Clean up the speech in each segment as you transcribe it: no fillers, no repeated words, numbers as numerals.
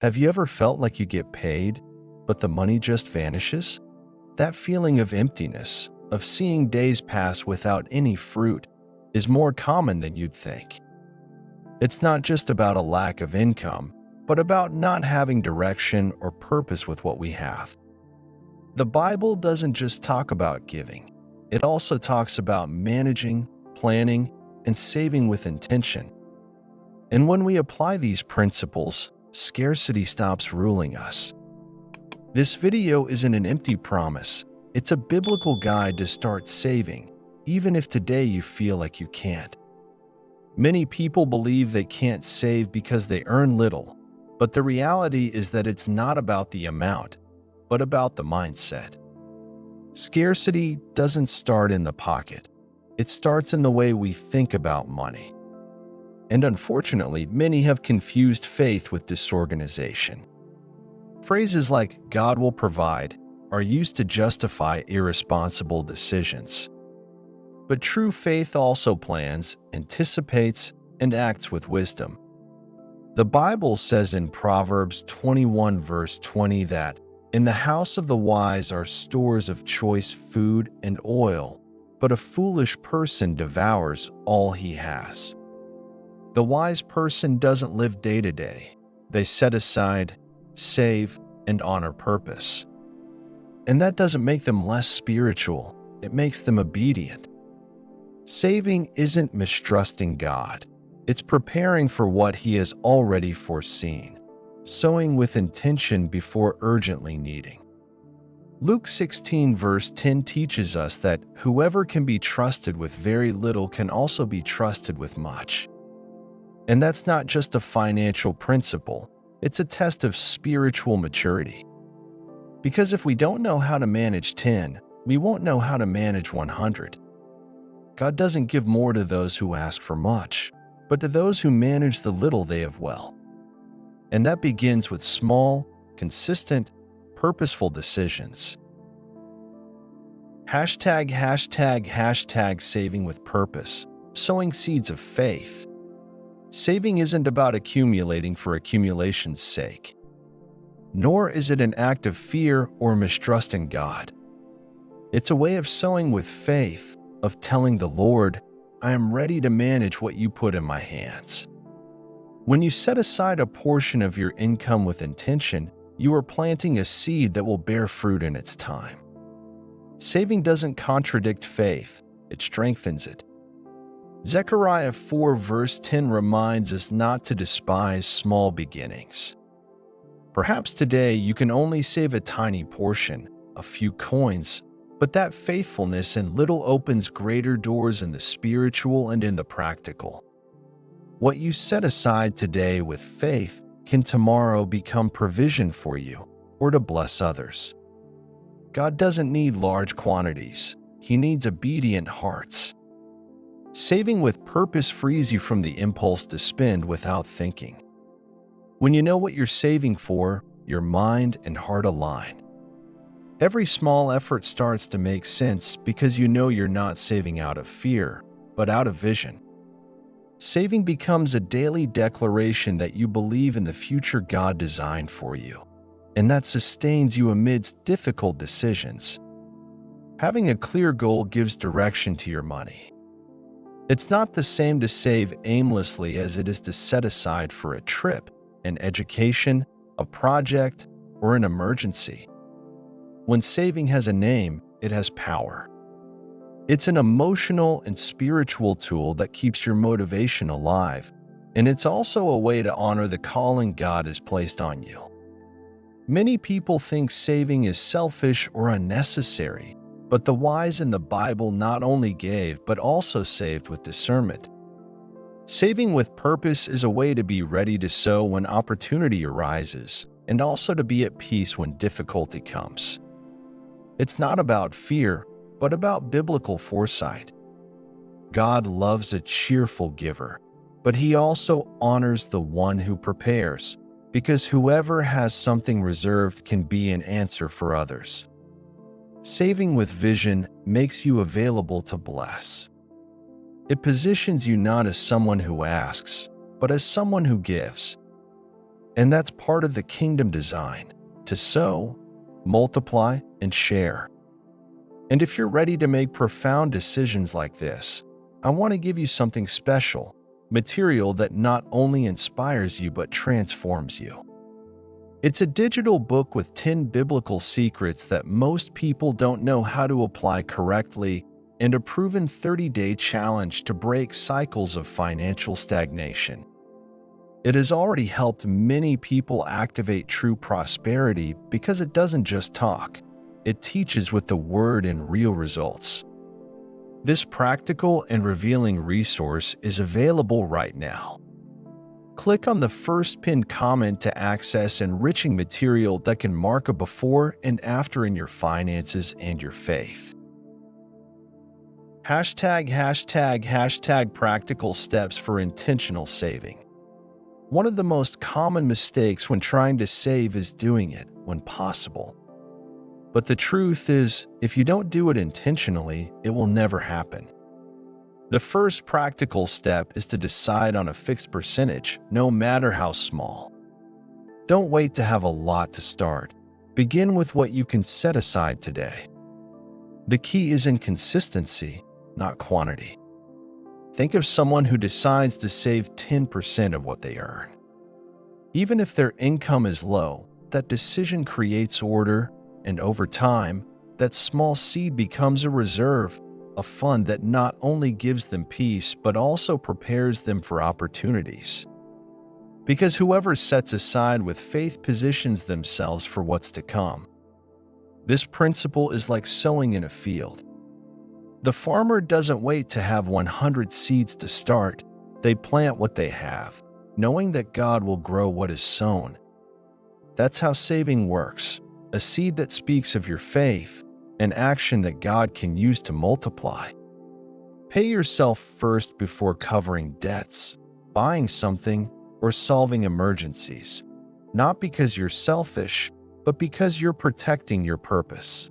Have you ever felt like you get paid, but the money just vanishes? That feeling of emptiness, of seeing days pass without any fruit, is more common than you'd think. It's not just about a lack of income, but about not having direction or purpose with what we have. The Bible doesn't just talk about giving, it also talks about managing, planning, and saving with intention. And when we apply these principles, scarcity stops ruling us. This video isn't an empty promise, it's a biblical guide to start saving, even if today you feel like you can't. Many people believe they can't save because they earn little, but the reality is that it's not about the amount, but about the mindset. Scarcity doesn't start in the pocket, it starts in the way we think about money. And unfortunately, many have confused faith with disorganization. Phrases like "God will provide" are used to justify irresponsible decisions. But true faith also plans, anticipates, and acts with wisdom. The Bible says in Proverbs 21 verse 20 that, "In the house of the wise are stores of choice food and oil, but a foolish person devours all he has." The wise person doesn't live day to day. They set aside, save, and honor purpose. And that doesn't make them less spiritual, it makes them obedient. Saving isn't mistrusting God, it's preparing for what He has already foreseen, sowing with intention before urgently needing. Luke 16 verse 10 teaches us that whoever can be trusted with very little can also be trusted with much. And that's not just a financial principle, it's a test of spiritual maturity. Because if we don't know how to manage 10, we won't know how to manage 100. God doesn't give more to those who ask for much, but to those who manage the little they have well. And that begins with small, consistent, purposeful decisions. Hashtag saving with purpose, sowing seeds of faith. Saving isn't about accumulating for accumulation's sake. Nor is it an act of fear or mistrusting God. It's a way of sowing with faith, of telling the Lord, "I am ready to manage what you put in my hands." When you set aside a portion of your income with intention, you are planting a seed that will bear fruit in its time. Saving doesn't contradict faith, it strengthens it. Zechariah 4 verse 10 reminds us not to despise small beginnings. Perhaps today you can only save a tiny portion, a few coins, but that faithfulness in little opens greater doors in the spiritual and in the practical. What you set aside today with faith can tomorrow become provision for you or to bless others. God doesn't need large quantities, He needs obedient hearts. Saving with purpose frees you from the impulse to spend without thinking. When you know what you're saving for, your mind and heart align. Every small effort starts to make sense because you know you're not saving out of fear, but out of vision. Saving becomes a daily declaration that you believe in the future God designed for you, and that sustains you amidst difficult decisions. Having a clear goal gives direction to your money. It's not the same to save aimlessly as it is to set aside for a trip, an education, a project, or an emergency. When saving has a name, it has power. It's an emotional and spiritual tool that keeps your motivation alive, and it's also a way to honor the calling God has placed on you. Many people think saving is selfish or unnecessary, but the wise in the Bible not only gave but also saved with discernment. Saving with purpose is a way to be ready to sow when opportunity arises, and also to be at peace when difficulty comes. It's not about fear, but about biblical foresight. God loves a cheerful giver, but He also honors the one who prepares, because whoever has something reserved can be an answer for others. Saving with vision makes you available to bless. It positions you not as someone who asks, but as someone who gives. And that's part of the kingdom design, to sow, multiply, and share. And if you're ready to make profound decisions like this, I want to give you something special, material that not only inspires you but transforms you. It's a digital book with 10 biblical secrets that most people don't know how to apply correctly, and a proven 30-day challenge to break cycles of financial stagnation. It has already helped many people activate true prosperity because it doesn't just talk, it teaches with the word and real results. This practical and revealing resource is available right now. Click on the first pinned comment to access enriching material that can mark a before and after in your finances and your faith. ### practical steps for intentional saving. One of the most common mistakes when trying to save is doing it when possible. But the truth is, if you don't do it intentionally, it will never happen. The first practical step is to decide on a fixed percentage, no matter how small. Don't wait to have a lot to start. Begin with what you can set aside today. The key is in consistency, not quantity. Think of someone who decides to save 10% of what they earn. Even if their income is low, that decision creates order, and over time, that small seed becomes a reserve, a fund that not only gives them peace but also prepares them for opportunities. Because whoever sets aside with faith positions themselves for what's to come. This principle is like sowing in a field. The farmer doesn't wait to have 100 seeds to start. They plant what they have, knowing that God will grow what is sown. That's how saving works, a seed that speaks of your faith, an action that God can use to multiply. Pay yourself first before covering debts, buying something, or solving emergencies, not because you're selfish, but because you're protecting your purpose.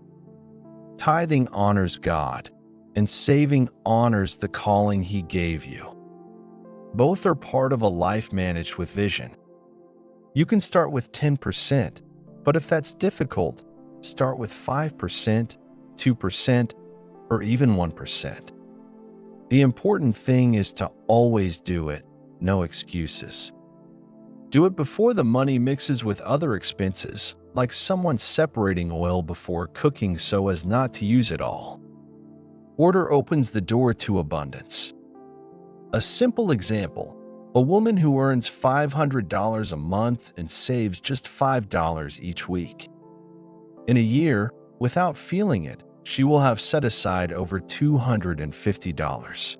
Tithing honors God, and saving honors the calling He gave you. Both are part of a life managed with vision. You can start with 10%, but if that's difficult, start with 5%, 2%, or even 1%. The important thing is to always do it, no excuses. Do it before the money mixes with other expenses, like someone separating oil before cooking so as not to use it all. Order opens the door to abundance. A simple example, a woman who earns $500 a month and saves just $5 each week. In a year, without feeling it, she will have set aside over $250.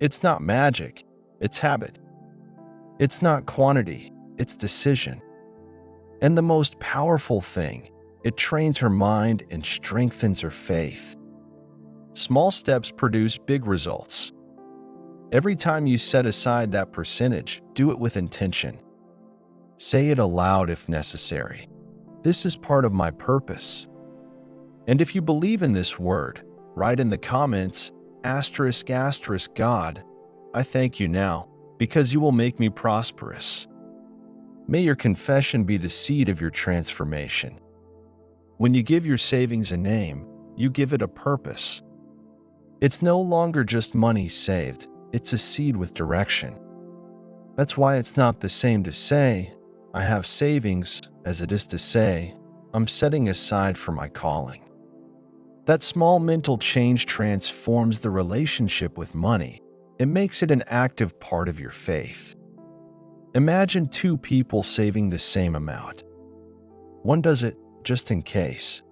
It's not magic, it's habit. It's not quantity, it's decision. And the most powerful thing, it trains her mind and strengthens her faith. Small steps produce big results. Every time you set aside that percentage, do it with intention. Say it aloud if necessary. This is part of my purpose. And if you believe in this word, write in the comments, **** God, I thank you now, because you will make me prosperous. May your confession be the seed of your transformation. When you give your savings a name, you give it a purpose. It's no longer just money saved, it's a seed with direction. That's why it's not the same to say, I have savings, as it is to say, I'm setting aside for my calling. That small mental change transforms the relationship with money. It makes it an active part of your faith. Imagine two people saving the same amount. One does it just in case.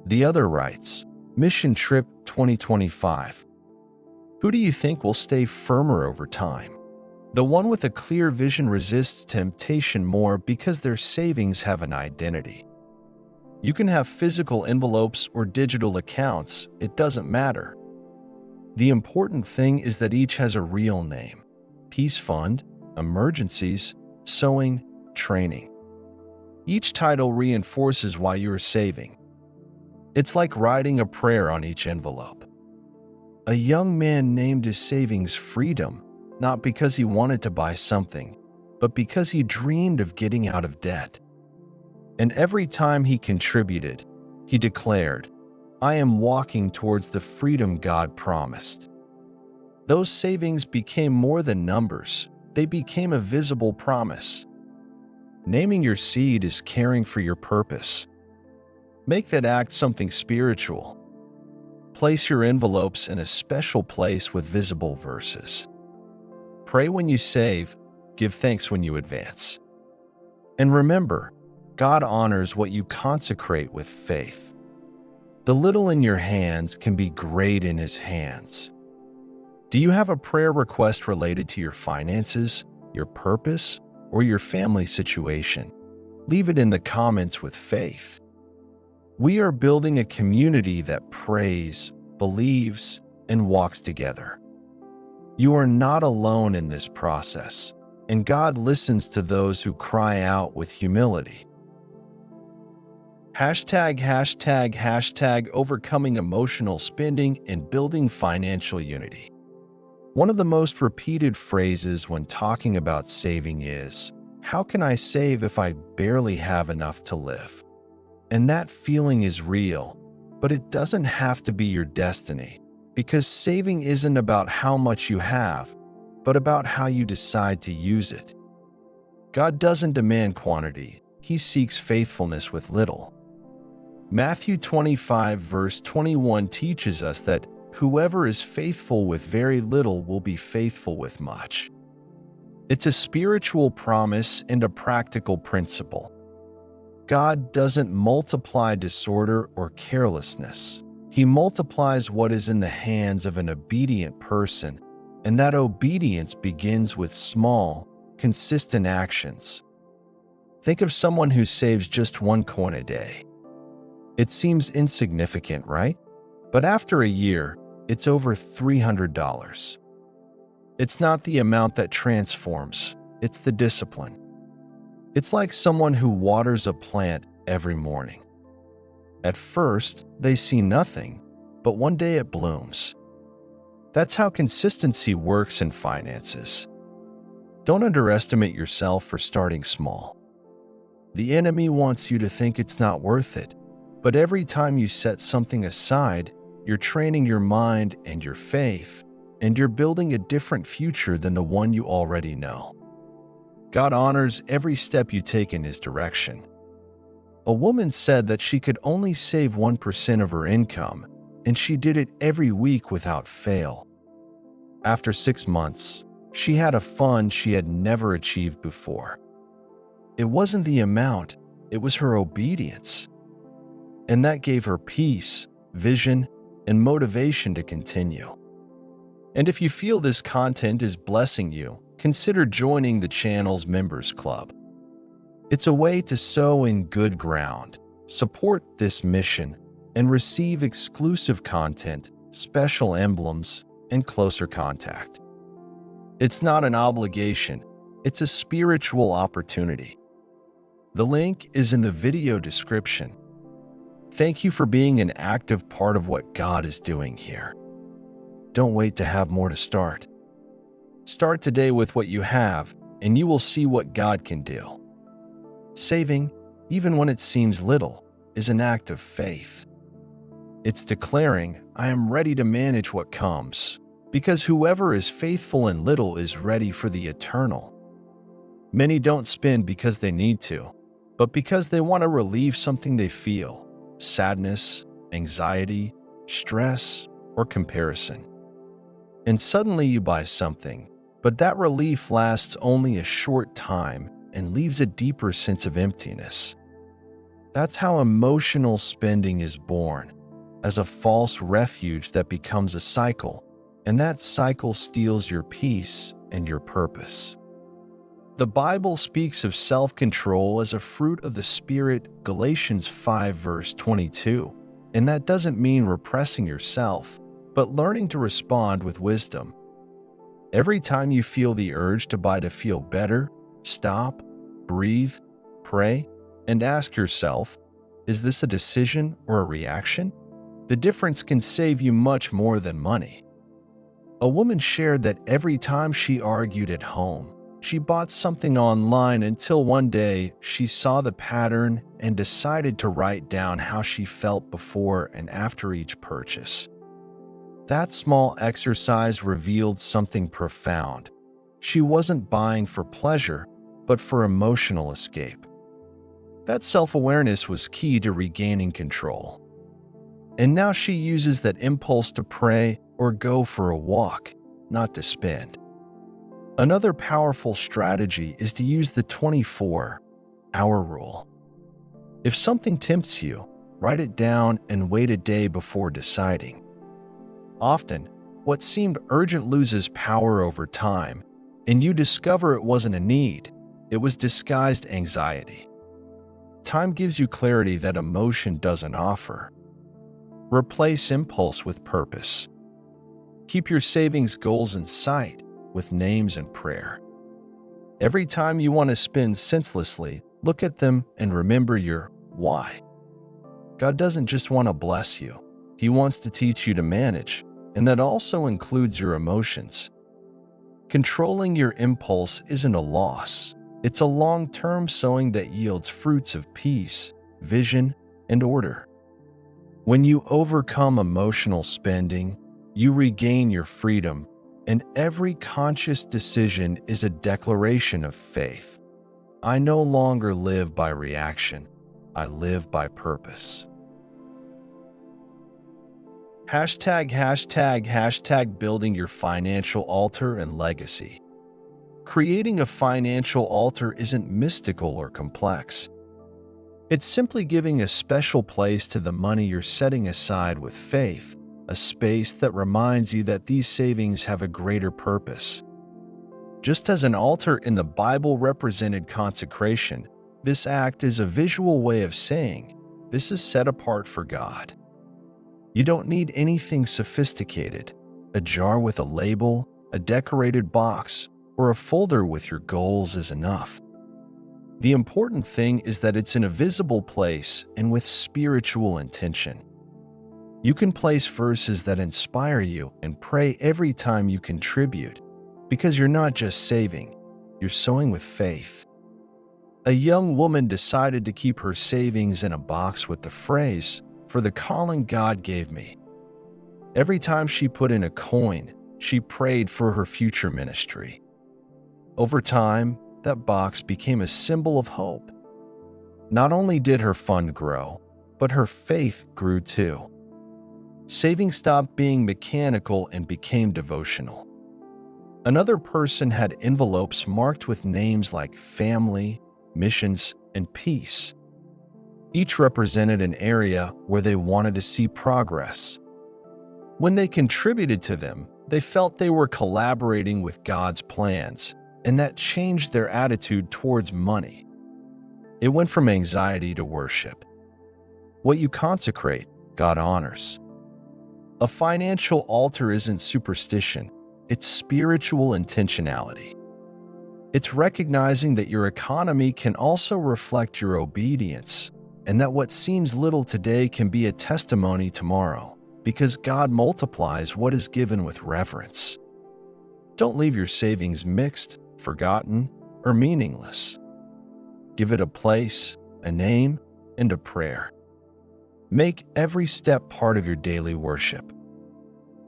The other writes, Mission Trip 2025. Who do you think will stay firmer over time? The one with a clear vision resists temptation more because their savings have an identity. You can have physical envelopes or digital accounts, it doesn't matter. The important thing is that each has a real name: Peace Fund, Emergencies, Sowing, Training. Each title reinforces why you're saving. It's like writing a prayer on each envelope. A young man named his savings Freedom, not because he wanted to buy something, but because he dreamed of getting out of debt. And every time he contributed, he declared, "I am walking towards the freedom God promised." Those savings became more than numbers. They became a visible promise. Naming your seed is caring for your purpose. Make that act something spiritual. Place your envelopes in a special place with visible verses. Pray when you save, give thanks when you advance. And remember, God honors what you consecrate with faith. The little in your hands can be great in His hands. Do you have a prayer request related to your finances, your purpose, or your family situation? Leave it in the comments with faith. We are building a community that prays, believes, and walks together. You are not alone in this process, and God listens to those who cry out with humility. ### overcoming emotional spending and building financial unity. One of the most repeated phrases when talking about saving is, "How can I save if I barely have enough to live?" And that feeling is real, but it doesn't have to be your destiny, because saving isn't about how much you have, but about how you decide to use it. God doesn't demand quantity, He seeks faithfulness with little. Matthew 25 verse 21 teaches us that whoever is faithful with very little will be faithful with much. It's a spiritual promise and a practical principle. God doesn't multiply disorder or carelessness. He multiplies what is in the hands of an obedient person, and that obedience begins with small, consistent actions. Think of someone who saves just 1 coin a day. It seems insignificant, right? But after a year, it's over $300. It's not the amount that transforms, it's the discipline. It's like someone who waters a plant every morning. At first, they see nothing, but one day it blooms. That's how consistency works in finances. Don't underestimate yourself for starting small. The enemy wants you to think it's not worth it, but every time you set something aside, you're training your mind and your faith, and you're building a different future than the one you already know. God honors every step you take in His direction. A woman said that she could only save 1% of her income, and she did it every week without fail. After 6 months, she had a fund she had never achieved before. It wasn't the amount, it was her obedience. And that gave her peace, vision, and motivation to continue. And if you feel this content is blessing you, consider joining the channel's Members Club. It's a way to sow in good ground, support this mission, and receive exclusive content, special emblems, and closer contact. It's not an obligation, it's a spiritual opportunity. The link is in the video description. Thank you for being an active part of what God is doing here. Don't wait to have more to start. Start today with what you have, and you will see what God can do. Saving, even when it seems little, is an act of faith. It's declaring, "I am ready to manage what comes," because whoever is faithful in little is ready for the eternal. Many don't spend because they need to, but because they want to relieve something they feel: sadness, anxiety, stress, or comparison. And suddenly you buy something, but that relief lasts only a short time and leaves a deeper sense of emptiness. That's how emotional spending is born, as a false refuge that becomes a cycle, and that cycle steals your peace and your purpose. The Bible speaks of self-control as a fruit of the Spirit, Galatians 5 verse 22, and that doesn't mean repressing yourself, but learning to respond with wisdom. Every time you feel the urge to buy to feel better, stop, breathe, pray, and ask yourself, is this a decision or a reaction? The difference can save you much more than money. A woman shared that every time she argued at home, She bought something online until one day she saw the pattern and decided to write down how she felt before and after each purchase. That small exercise revealed something profound. She wasn't buying for pleasure, but for emotional escape. That self-awareness was key to regaining control. And now she uses that impulse to pray or go for a walk, not to spend. Another powerful strategy is to use the 24-hour rule. If something tempts you, write it down and wait a day before deciding. Often, what seemed urgent loses power over time, and you discover it wasn't a need, it was disguised anxiety. Time gives you clarity that emotion doesn't offer. Replace impulse with purpose. Keep your savings goals in sight with names and prayer. Every time you want to spend senselessly, look at them and remember your why. God doesn't just want to bless you. He wants to teach you to manage, and that also includes your emotions. Controlling your impulse isn't a loss. It's a long-term sowing that yields fruits of peace, vision, and order. When you overcome emotional spending, you regain your freedom, and every conscious decision is a declaration of faith. I no longer live by reaction. I live by purpose. #, building your financial altar and legacy. Creating a financial altar isn't mystical or complex. It's simply giving a special place to the money you're setting aside with faith, a space that reminds you that these savings have a greater purpose. Just as an altar in the Bible represented consecration, this act is a visual way of saying, this is set apart for God. You don't need anything sophisticated, a jar with a label, a decorated box, or a folder with your goals is enough. The important thing is that it's in a visible place and with spiritual intention. You can place verses that inspire you and pray every time you contribute, because you're not just saving, you're sowing with faith. A young woman decided to keep her savings in a box with the phrase, "For the calling God gave me." Every time she put in a coin, she prayed for her future ministry. Over time, that box became a symbol of hope. Not only did her fund grow, but her faith grew too. Saving stopped being mechanical and became devotional. Another person had envelopes marked with names like family, missions, and peace. Each represented an area where they wanted to see progress. When they contributed to them, they felt they were collaborating with God's plans, and that changed their attitude towards money. It went from anxiety to worship. What you consecrate, God honors. A financial altar isn't superstition, it's spiritual intentionality. It's recognizing that your economy can also reflect your obedience, and that what seems little today can be a testimony tomorrow, because God multiplies what is given with reverence. Don't leave your savings mixed, forgotten, or meaningless. Give it a place, a name, and a prayer. Make every step part of your daily worship.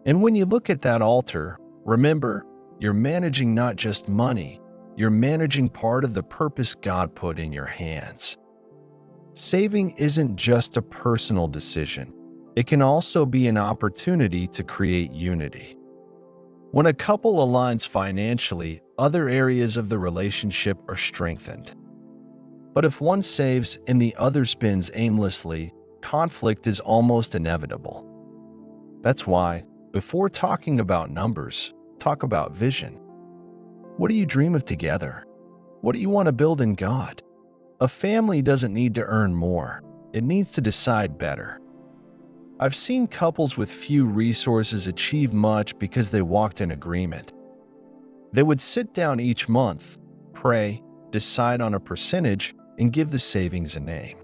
And when you look at that altar, remember, you're managing not just money, you're managing part of the purpose God put in your hands. Saving isn't just a personal decision. It can also be an opportunity to create unity. When a couple aligns financially, other areas of the relationship are strengthened. But if one saves and the other spends aimlessly, conflict is almost inevitable. That's why, before talking about numbers, talk about vision. What do you dream of together? What do you want to build in God? A family doesn't need to earn more. It needs to decide better. I've seen couples with few resources achieve much because they walked in agreement. They would sit down each month, pray, decide on a percentage, and give the savings a name.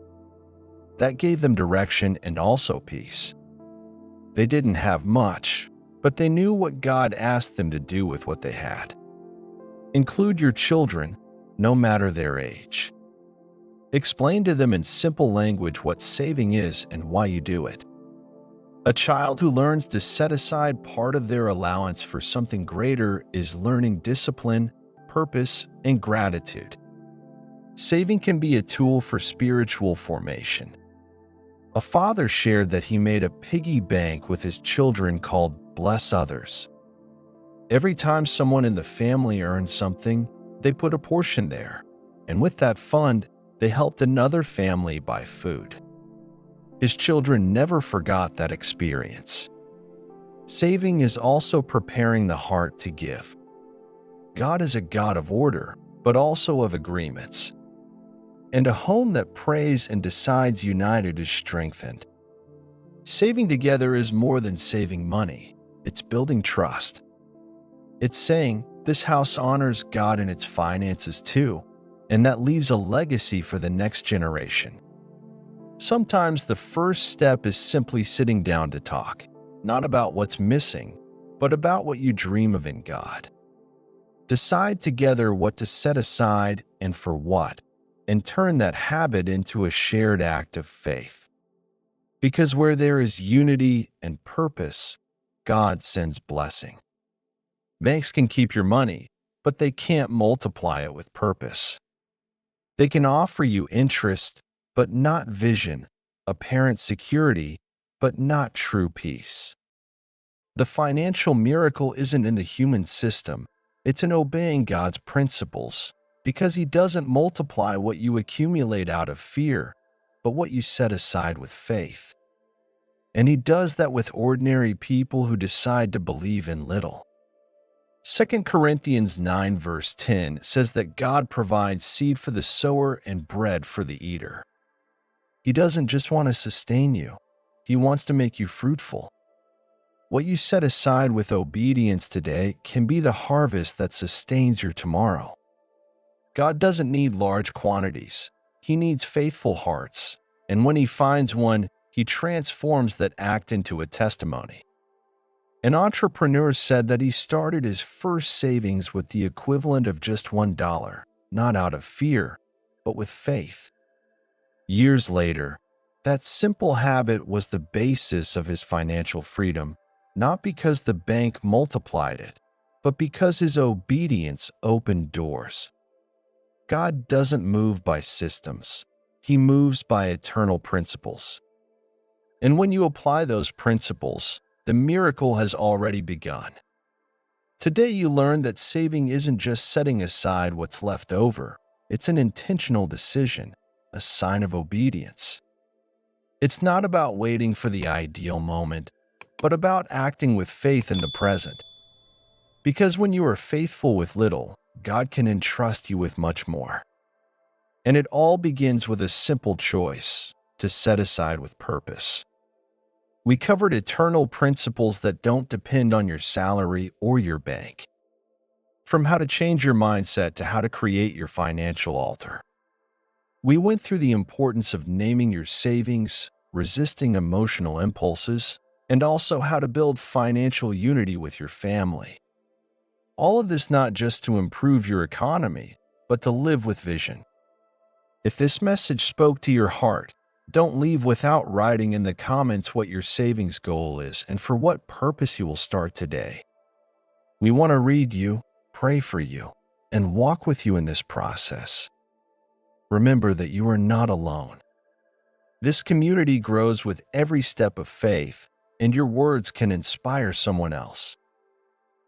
That gave them direction and also peace. They didn't have much, but they knew what God asked them to do with what they had. Include your children, no matter their age. Explain to them in simple language what saving is and why you do it. A child who learns to set aside part of their allowance for something greater is learning discipline, purpose, and gratitude. Saving can be a tool for spiritual formation. A father shared that he made a piggy bank with his children called Bless Others. Every time someone in the family earned something, they put a portion there, and with that fund, they helped another family buy food. His children never forgot that experience. Saving is also preparing the heart to give. God is a God of order, but also of agreements. And a home that prays and decides united is strengthened. Saving together is more than saving money. It's building trust. It's saying, this house honors God in its finances too, and that leaves a legacy for the next generation. Sometimes the first step is simply sitting down to talk, not about what's missing, but about what you dream of in God. Decide together what to set aside and for what, and turn that habit into a shared act of faith. Because where there is unity and purpose, God sends blessing. Banks can keep your money, but they can't multiply it with purpose. They can offer you interest, but not vision, apparent security, but not true peace. The financial miracle isn't in the human system, it's in obeying God's principles, because He doesn't multiply what you accumulate out of fear, but what you set aside with faith. And He does that with ordinary people who decide to believe in little. 2 Corinthians 9 verse 10 says that God provides seed for the sower and bread for the eater. He doesn't just want to sustain you, He wants to make you fruitful. What you set aside with obedience today can be the harvest that sustains your tomorrow. God doesn't need large quantities. He needs faithful hearts, and when He finds one, He transforms that act into a testimony. An entrepreneur said that he started his first savings with the equivalent of just $1, not out of fear, but with faith. Years later, that simple habit was the basis of his financial freedom, not because the bank multiplied it, but because his obedience opened doors. God doesn't move by systems. He moves by eternal principles. And when you apply those principles, the miracle has already begun. Today you learned that saving isn't just setting aside what's left over. It's an intentional decision, a sign of obedience. It's not about waiting for the ideal moment, but about acting with faith in the present. Because when you are faithful with little, God can entrust you with much more. And it all begins with a simple choice to set aside with purpose. We covered eternal principles that don't depend on your salary or your bank. From how to change your mindset to how to create your financial altar. We went through the importance of naming your savings, resisting emotional impulses, and also how to build financial unity with your family. All of this not just to improve your economy, but to live with vision. If this message spoke to your heart, don't leave without writing in the comments what your savings goal is and for what purpose you will start today. We want to read you, pray for you, and walk with you in this process. Remember that you are not alone. This community grows with every step of faith, and your words can inspire someone else.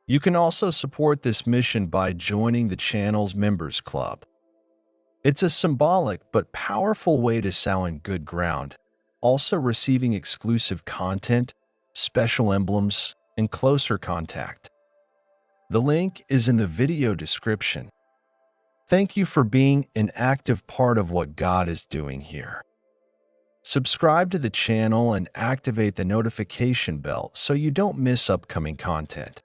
You can also support this mission by joining the channel's members club. It's a symbolic but powerful way to sow in good ground, also receiving exclusive content, special emblems, and closer contact. The link is in the video description. Thank you for being an active part of what God is doing here. Subscribe to the channel and activate the notification bell so you don't miss upcoming content.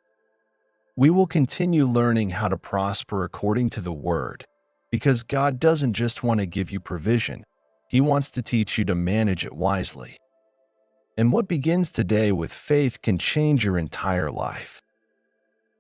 We will continue learning how to prosper according to the Word, because God doesn't just want to give you provision, He wants to teach you to manage it wisely. And what begins today with faith can change your entire life.